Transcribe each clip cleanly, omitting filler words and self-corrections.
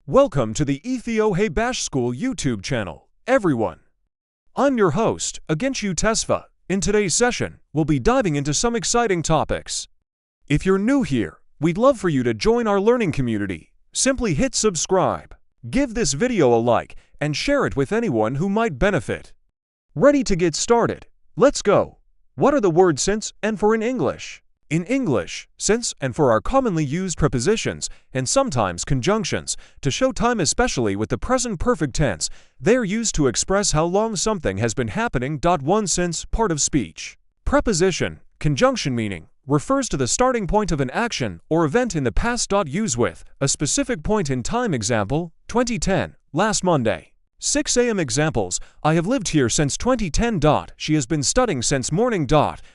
Welcome to the Ethio Hey Bash School YouTube channel, everyone. I'm your host, Agenshu Tesfa. In today's session, we'll be diving into some exciting topics. If you're new here, we'd love for you to join our learning community. Simply hit subscribe, give this video a like, and share it with anyone who might benefit. Ready to get started? Let's go. What are the words since and for in English? In English, since and for are commonly used prepositions and sometimes conjunctions to show time, especially with the present perfect tense. They are used to express how long something has been happening. One since, part of speech. Preposition, conjunction meaning, refers to the starting point of an action or event in the past. Use with a specific point in time. Example, 2010, last Monday. 6 a.m. Examples, I have lived here since 2010. She has been studying since morning.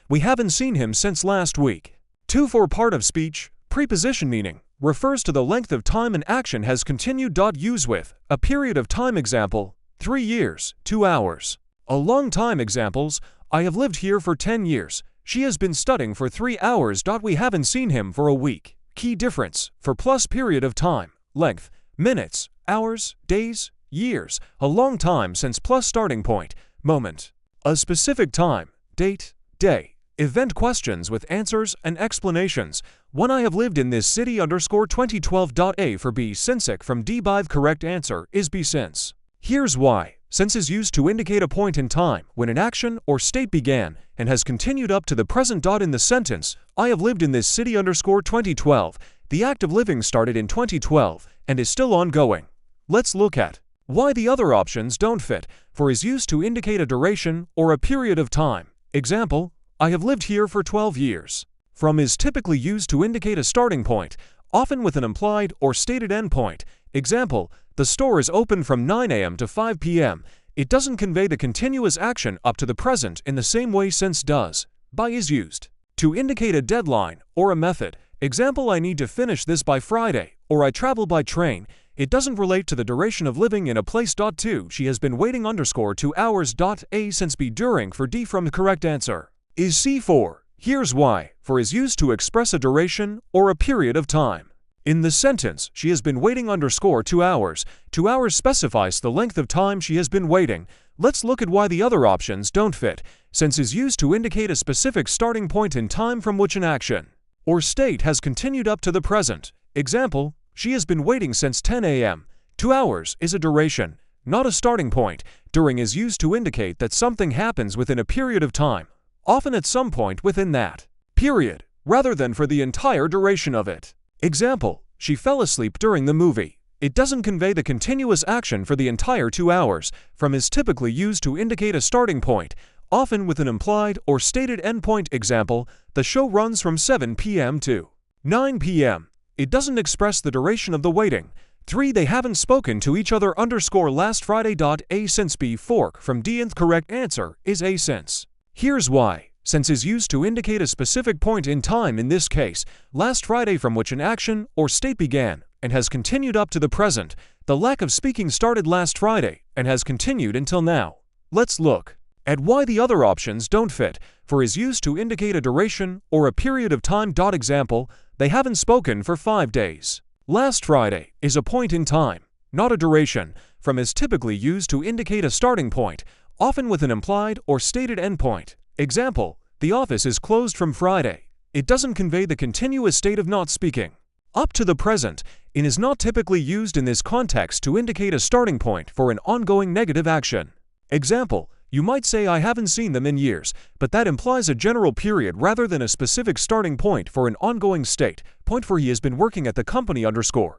We haven't seen him since last week. 2 for part of speech, preposition meaning, refers to the length of time an action has continued. Use with a period of time. Example, 3 years, 2 hours. A long time. Examples, I have lived here for 10 years. She has been studying for 3 hours. We haven't seen him for a week. Key difference, for plus period of time, length, minutes, hours, days, years, a long time since plus starting point, moment. A specific time, date, day, event. Questions with answers and explanations. 1 I have lived in this city _2012. A for B since from D. By the correct answer is B since. Here's why. Since is used to indicate a point in time when an action or state began and has continued up to the present. In the sentence, I have lived in this city _2012, the act of living started in 2012 and is still ongoing. Let's look at why the other options don't fit. For is used to indicate a duration or a period of time. Example, I have lived here for 12 years. From is typically used to indicate a starting point, often with an implied or stated endpoint. Example, the store is open from 9 a.m. to 5 p.m. It doesn't convey the continuous action up to the present in the same way since does. By is used to indicate a deadline or a method. Example, I need to finish this by Friday, or I travel by train. It doesn't relate to the duration of living in a place. 2 She has been waiting _2 hours. A since B during for D from the correct answer is C for. Here's why. For is used to express a duration or a period of time. In the sentence, she has been waiting _2 hours. 2 hours specifies the length of time she has been waiting. Let's look at why the other options don't fit. Since is used to indicate a specific starting point in time from which an action or state has continued up to the present. Example, she has been waiting since 10 a.m. 2 hours is a duration, not a starting point. During is used to indicate that something happens within a period of time, often at some point within that period, rather than for the entire duration of it. Example, she fell asleep during the movie. It doesn't convey the continuous action for the entire 2 hours. From is typically used to indicate a starting point, often with an implied or stated endpoint. Example, the show runs from 7 p.m. to 9 p.m. It doesn't express the duration of the waiting. 3 They haven't spoken to each other _last Friday. A since B fork from D. The correct answer is A since. Here's why. Since is used to indicate a specific point in time, in this case, last Friday, from which an action or state began and has continued up to the present. The lack of speaking started last Friday and has continued until now. Let's look at why the other options don't fit. For is used to indicate a duration or a period of time. Example, they haven't spoken for 5 days. Last Friday is a point in time, not a duration. From is typically used to indicate a starting point, often with an implied or stated endpoint. Example, the office is closed from Friday. It doesn't convey the continuous state of not speaking up to the present. In is not typically used in this context to indicate a starting point for an ongoing negative action. Example, you might say I haven't seen them in years, but that implies a general period rather than a specific starting point for an ongoing state. Point for he has been working at the company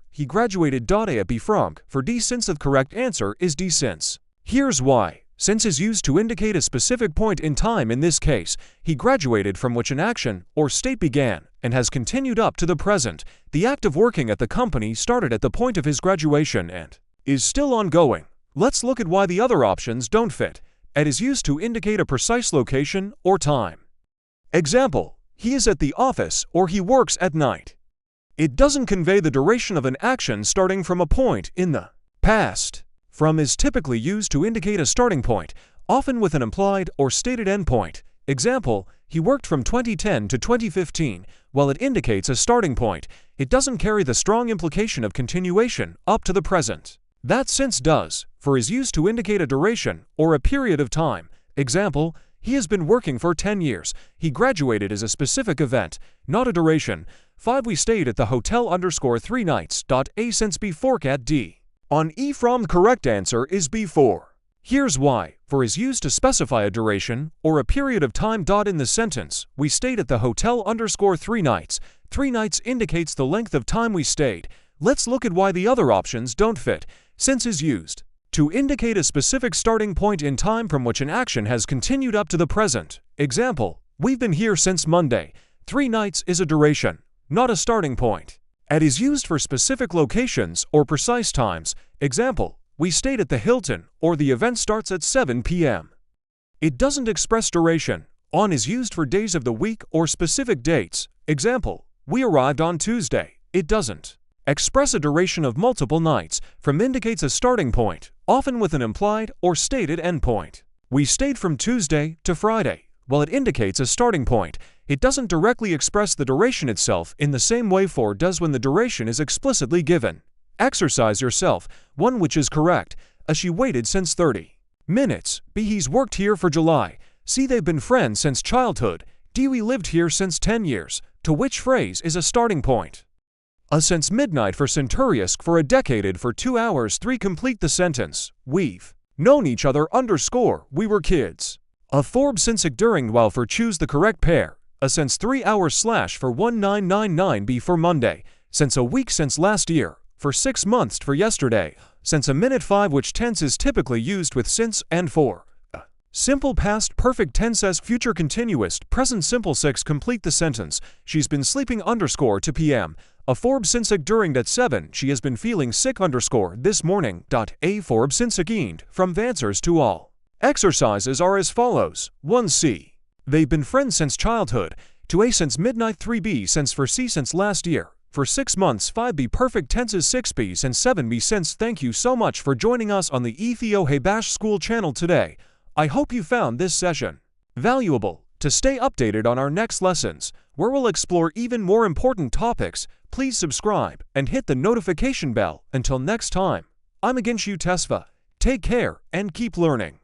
he graduated. A at B from for D since. The correct answer is D since. Here's why. Since is used to indicate a specific point in time, in this case, he graduated from which an action or state began and has continued up to the present. The act of working at the company started at the point of his graduation and is still ongoing. Let's look at why the other options don't fit. At is used to indicate a precise location or time. Example, he is at the office or he works at night. It doesn't convey the duration of an action starting from a point in the past. From is typically used to indicate a starting point, often with an implied or stated endpoint. Example, he worked from 2010 to 2015. While it indicates a starting point, it doesn't carry the strong implication of continuation up to the present. That since does, for is used to indicate a duration or a period of time. Example, he has been working for 10 years. He graduated is a specific event, not a duration. 5. We stayed at the hotel _3 nights. A since before cat D. On E from correct answer is B4. Here's why. For is used to specify a duration or a period of time. In the sentence, we stayed at the hotel _3 nights. 3 nights indicates the length of time we stayed. Let's look at why the other options don't fit. Since is used to indicate a specific starting point in time from which an action has continued up to the present. Example, we've been here since Monday. 3 nights is a duration, not a starting point. At is used for specific locations or precise times. Example, we stayed at the Hilton, or the event starts at 7 p.m. It doesn't express duration. On is used for days of the week or specific dates. Example, we arrived on Tuesday. It doesn't express a duration of multiple nights. From indicates a starting point, often with an implied or stated endpoint. We stayed from Tuesday to Friday. While it indicates a starting point, it doesn't directly express the duration itself in the same way for does when the duration is explicitly given. Exercise yourself. 1. Which is correct? A. She waited since 30 minutes. B. He's worked here for July. C. They've been friends since childhood. D. We lived here since 10 years. To which phrase is a starting point? A. Since midnight for Centuriask for a decade for 2 hours. 3. Complete the sentence. We've known each other _ we were kids. A. Forb since during while for choose the correct pair. A. Since 3 hours / for 1999. B. For Monday. Since a week since last year. For 6 months for yesterday. Since a minute. 5. Which tense is typically used with since and for? Simple past perfect tense as future continuous present simple. 6. Complete the sentence. She's been sleeping _ to p.m. A. Forb since during at 7. She has been feeling sick _ this morning. A. Forb since agained from answers to all. Exercises are as follows. 1c. They've been friends since childhood. 2a. Since midnight. 3b. Since for c. Since last year. For 6 months. 5b. Perfect tenses. 6b. And 7b. Since. Thank you so much for joining us on the Ethio Hey Bash School channel today. I hope you found this session valuable. To stay updated on our next lessons, where we'll explore even more important topics, please subscribe and hit the notification bell. Until next time, I'm Aganshu Tesfa. Take care and keep learning.